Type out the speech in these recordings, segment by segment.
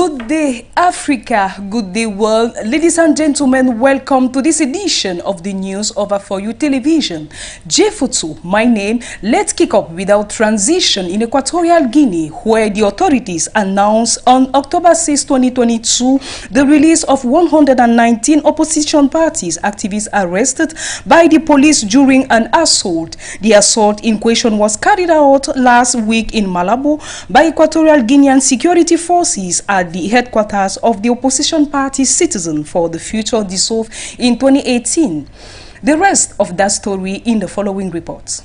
Good day, Africa. Good day, world. Ladies and gentlemen, welcome to this edition of the News Over For You television. Jefutu, my name. Let's kick off with our transition in Equatorial Guinea, where the authorities announced on October 6, 2022, the release of 119 opposition parties activists arrested by the police during an assault. The assault in question was carried out last week in Malabo by Equatorial Guinean security forces at the headquarters of the opposition party Citizen for the Future dissolved in 2018. The rest of that story in the following reports.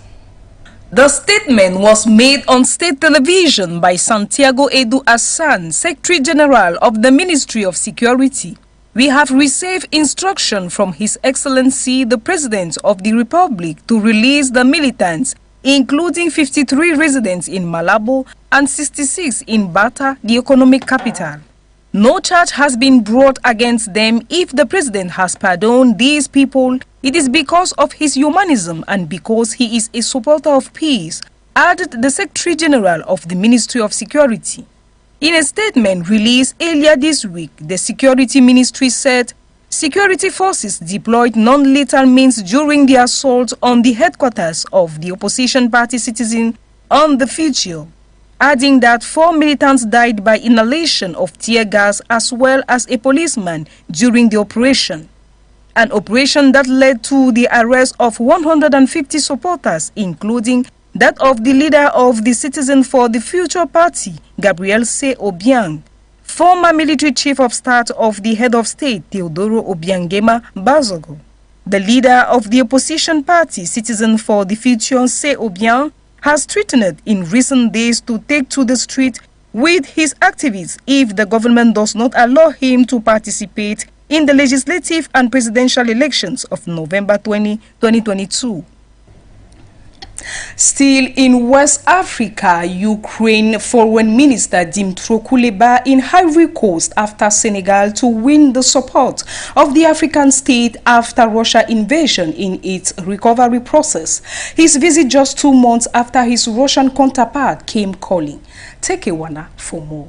The statement was made on state television by Santiago Edu Hassan, Secretary General of the Ministry of Security. We have received instruction from His Excellency the President of the Republic to release the militants, including 53 residents in Malabo and 66 in Bata, the economic capital. No charge has been brought against them. If the President has pardoned these people, it is because of his humanism and because he is a supporter of peace, added the Secretary General of the Ministry of Security. In a statement released earlier this week, the Security Ministry said security forces deployed non-lethal means during the assault on the headquarters of the opposition party Citizen on the Future, adding that 4 militants died by inhalation of tear gas as well as a policeman during the operation. An operation that led to the arrest of 150 supporters, including that of the leader of the Citizen for the Future party, Gabriel C. Obiang, former military chief of staff of the head of state, Teodoro Obiangema Bazogo. The leader of the opposition party, Citizen for the Future, C. Obiang, has threatened in recent days to take to the street with his activists if the government does not allow him to participate in the legislative and presidential elections of November 2022. Still in West Africa, Ukraine Foreign Minister Dimitro Kuleba in Ivory Coast after Senegal to win the support of the African state after Russia invasion in its recovery process. His visit just 2 months after his Russian counterpart came calling. Take a wanna for more.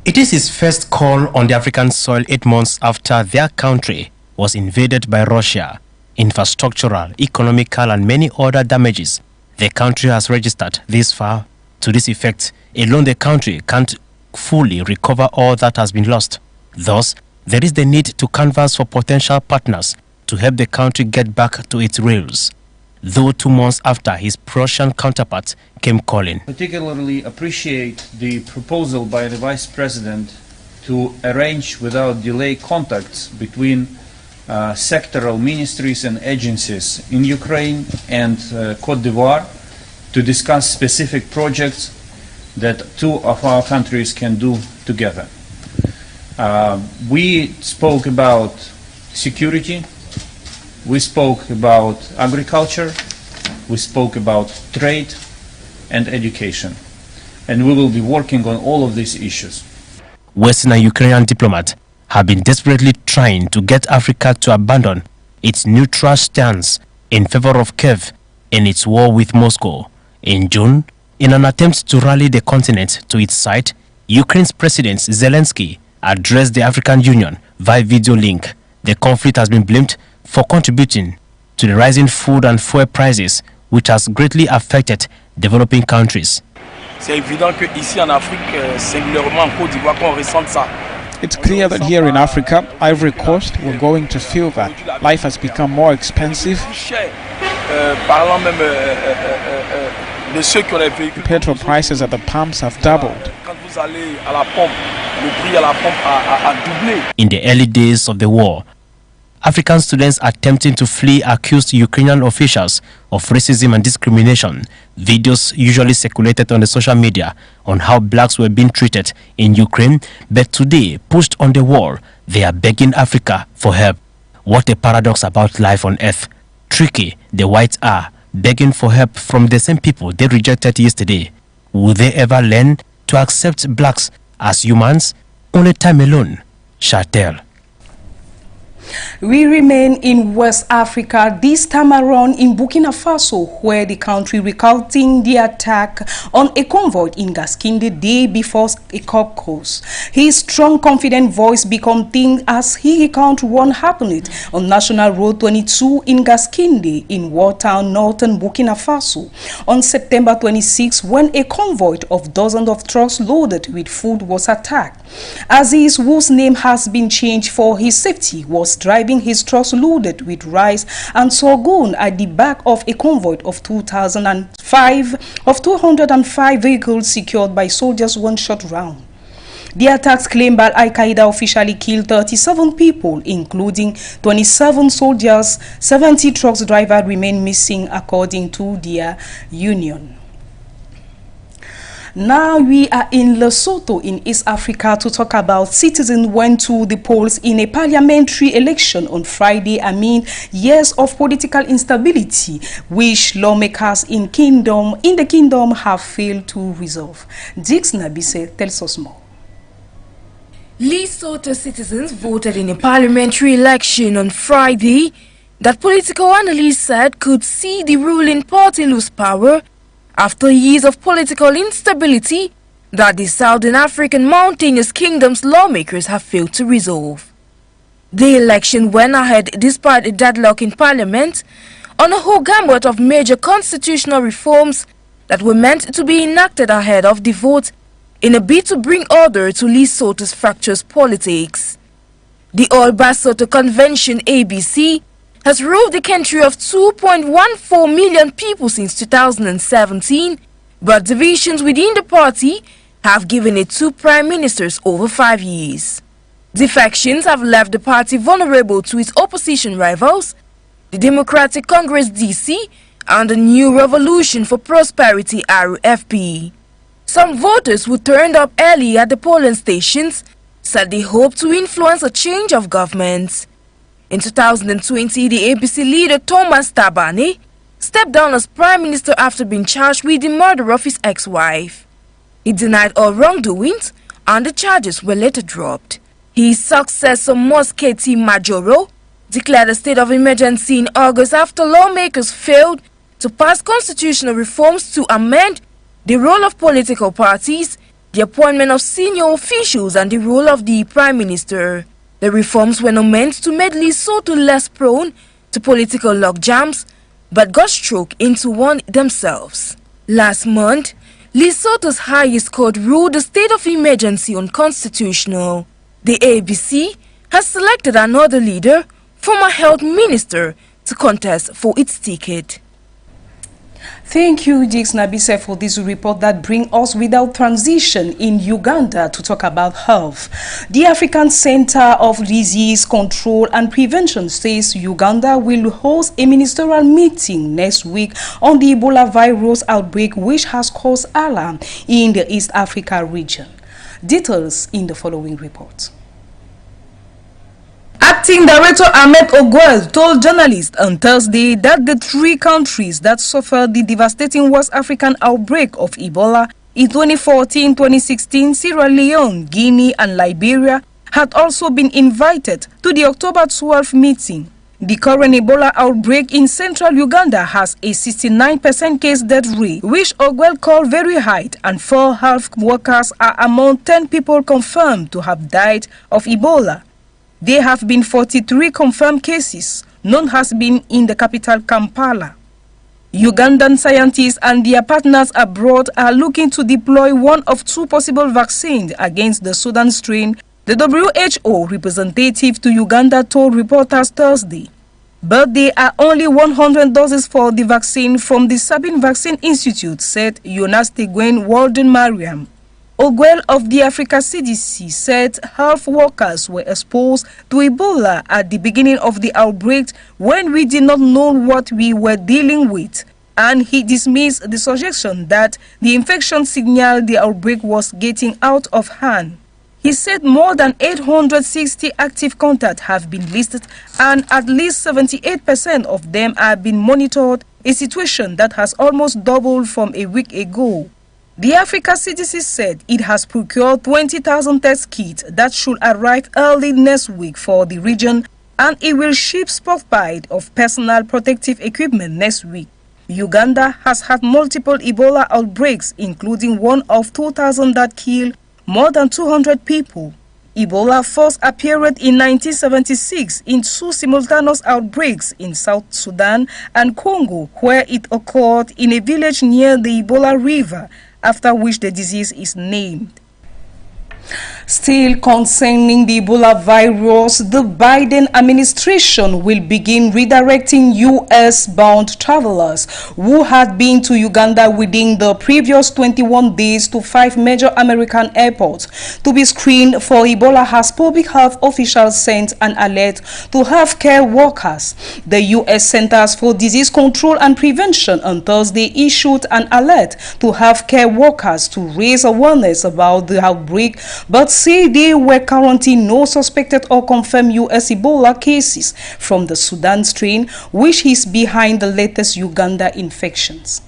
It is his first call on the African soil 8 months after their country was invaded by Russia. Infrastructural, economical and many other damages the country has registered this far. To this effect, alone the country can't fully recover all that has been lost. Thus, there is the need to canvass for potential partners to help the country get back to its rails. Though 2 months after his Prussian counterpart came calling. Particularly appreciate the proposal by the Vice President to arrange without delay contacts between sectoral ministries and agencies in Ukraine and Côte d'Ivoire to discuss specific projects that 2 of our countries can do together. We spoke about security, we spoke about agriculture, we spoke about trade and education, and we will be working on all of these issues. Western and Ukrainian diplomats have been desperately trying to get Africa to abandon its neutral stance in favor of Kiev in its war with Moscow. In June, in an attempt to rally the continent to its side, Ukraine's President Zelensky addressed the African Union via video link. The conflict has been blamed for contributing to the rising food and fuel prices, which has greatly affected developing countries. C'est évident que ici en Afrique, singulièrement en Côte d'Ivoire, qu'on ressente ça. It's clear that here in Africa, Ivory Coast, we're going to feel that. Life has become more expensive. The petrol prices at the pumps have doubled. In the early days of the war, African students attempting to flee accused Ukrainian officials of racism and discrimination. Videos usually circulated on the social media on how blacks were being treated in Ukraine, but today, pushed on the wall, they are begging Africa for help. What a paradox about life on earth. Tricky, the whites are, begging for help from the same people they rejected yesterday. Will they ever learn to accept blacks as humans? Only time alone shall tell. We remain in West Africa, this time around in Burkina Faso, where the country recounting the attack on a convoy in Gaskin the day before a cop calls. His strong, confident voice became thin as he recounts what happened on National Road 22 in Gaskinde in Wartown, northern Burkina Faso, on September 26 when a convoy of dozens of trucks loaded with food was attacked. Aziz, whose name has been changed for his safety, was driving his trucks loaded with rice and sorghum at the back of a convoy of 205 vehicles secured by soldiers one-shot round. The attacks claimed by Al-Qaeda officially killed 37 people, including 27 soldiers. 70 trucks drivers remain missing, according to their union. Now we are in Lesotho in East Africa to talk about citizens went to the polls in a parliamentary election on Friday amid years of political instability, which lawmakers in the kingdom have failed to resolve. Dix Nabise tells us more. Lesotho citizens voted in a parliamentary election on Friday that political analysts said could see the ruling party lose power after years of political instability that the Southern African mountainous kingdom's lawmakers have failed to resolve. The election went ahead despite a deadlock in parliament on a whole gamut of major constitutional reforms that were meant to be enacted ahead of the vote in a bid to bring order to Lesotho's fractious politics. The All Basotho Convention ABC has ruled the country of 2.14 million people since 2017, but divisions within the party have given it 2 prime ministers over 5 years. Defections have left the party vulnerable to its opposition rivals, the Democratic Congress DC and the New Revolution for Prosperity RFP. Some voters who turned up early at the polling stations said they hope to influence a change of government. In 2020, the ABC leader Thomas Tabane stepped down as prime minister after being charged with the murder of his ex-wife. He denied all wrongdoings and the charges were later dropped. His successor Mosketi Majoro declared a state of emergency in August after lawmakers failed to pass constitutional reforms to amend the role of political parties, the appointment of senior officials and the role of the prime minister. The reforms were not meant to make Lesotho less prone to political logjams, but got struck into one themselves. Last month, Lesotho's highest court ruled the state of emergency unconstitutional. The ABC has selected another leader, former health minister, to contest for its ticket. Thank you, Dix Nabise, for this report that brings us without transition in Uganda to talk about health. The African Center of Disease Control and Prevention says Uganda will host a ministerial meeting next week on the Ebola virus outbreak, which has caused alarm in the East Africa region. Details in the following report. Acting Director Ahmed Ogwel told journalists on Thursday that the 3 countries that suffered the devastating West African outbreak of Ebola in 2014, 2016, Sierra Leone, Guinea and Liberia had also been invited to the October 12 meeting. The current Ebola outbreak in central Uganda has a 69% case death rate, which Ogwel called very high, and 4 health workers are among 10 people confirmed to have died of Ebola. There have been 43 confirmed cases. None has been in the capital Kampala. Ugandan scientists and their partners abroad are looking to deploy one of 2 possible vaccines against the Sudan strain, the WHO representative to Uganda told reporters Thursday. But there are only 100 doses for the vaccine from the Sabin Vaccine Institute, said Jonas Teguen Walden Mariam. Ogwel of the Africa CDC said health workers were exposed to Ebola at the beginning of the outbreak when we did not know what we were dealing with, and he dismissed the suggestion that the infection signaled the outbreak was getting out of hand. He said more than 860 active contacts have been listed and at least 78% of them are being monitored, a situation that has almost doubled from a week ago. The Africa CDC said it has procured 20,000 test kits that should arrive early next week for the region and it will ship stockpile of personal protective equipment next week. Uganda has had multiple Ebola outbreaks, including one of 2000 that killed more than 200 people. Ebola first appeared in 1976 in two simultaneous outbreaks in South Sudan and Congo, where it occurred in a village near the Ebola River, after which the disease is named. Still concerning the Ebola virus, the Biden administration will begin redirecting U.S.-bound travelers who had been to Uganda within the previous 21 days to 5 major American airports to be screened for Ebola, as public health officials sent an alert to healthcare workers. The U.S. Centers for Disease Control and Prevention on Thursday issued an alert to healthcare workers to raise awareness about the outbreak, but say they were currently no suspected or confirmed U.S. Ebola cases from the Sudan strain, which is behind the latest Uganda infections.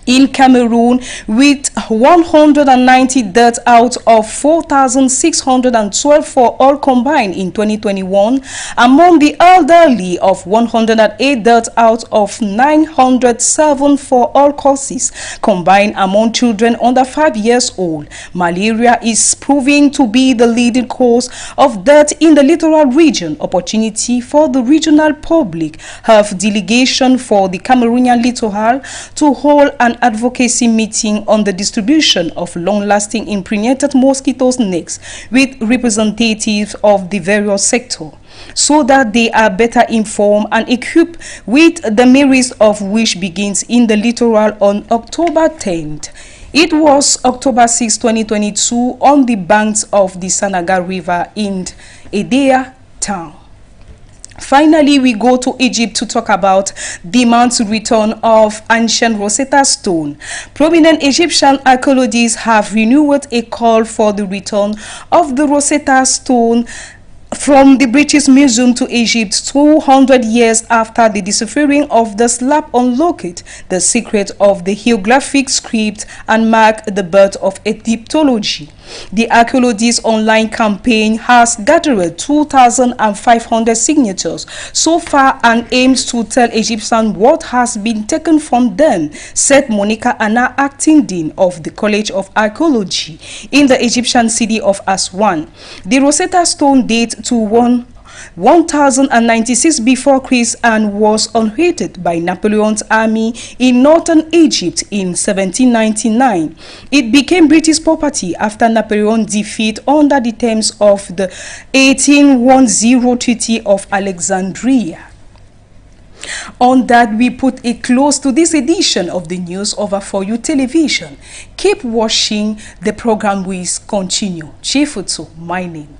In Cameroon, with 190 deaths out of 4,612 for all combined in 2021, among the elderly of 108 deaths out of 907 for all causes combined among children under 5 years old. Malaria is proving to be the leading cause of death in the littoral region. Opportunity for the regional public health delegation for the Cameroonian littoral to hold an advocacy meeting on the distribution of long-lasting impregnated mosquitoes nets with representatives of the various sectors, so that they are better informed and equipped with the merits of which begins in the littoral on October 10th. It was October 6, 2022 on the banks of the Sanaga River in Edea town. Finally, we go to Egypt to talk about demands return of ancient Rosetta Stone. Prominent Egyptian archaeologists have renewed a call for the return of the Rosetta Stone from the British Museum to Egypt 200 years after the deciphering of the slab on Locket, the secret of the hieroglyphic script, and mark the birth of Egyptology. The archaeologists' online campaign has gathered 2,500 signatures so far and aims to tell Egyptians what has been taken from them, said Monica Anna, acting dean of the College of Archaeology in the Egyptian city of Aswan. The Rosetta Stone dates to 1096 before Christ and was unearthed by Napoleon's army in northern Egypt in 1799. It became British property after Napoleon's defeat under the terms of the 1810 Treaty of Alexandria. On that, we put a close to this edition of the News Over For You television. Keep watching the program. We continue. Chifutu, my name.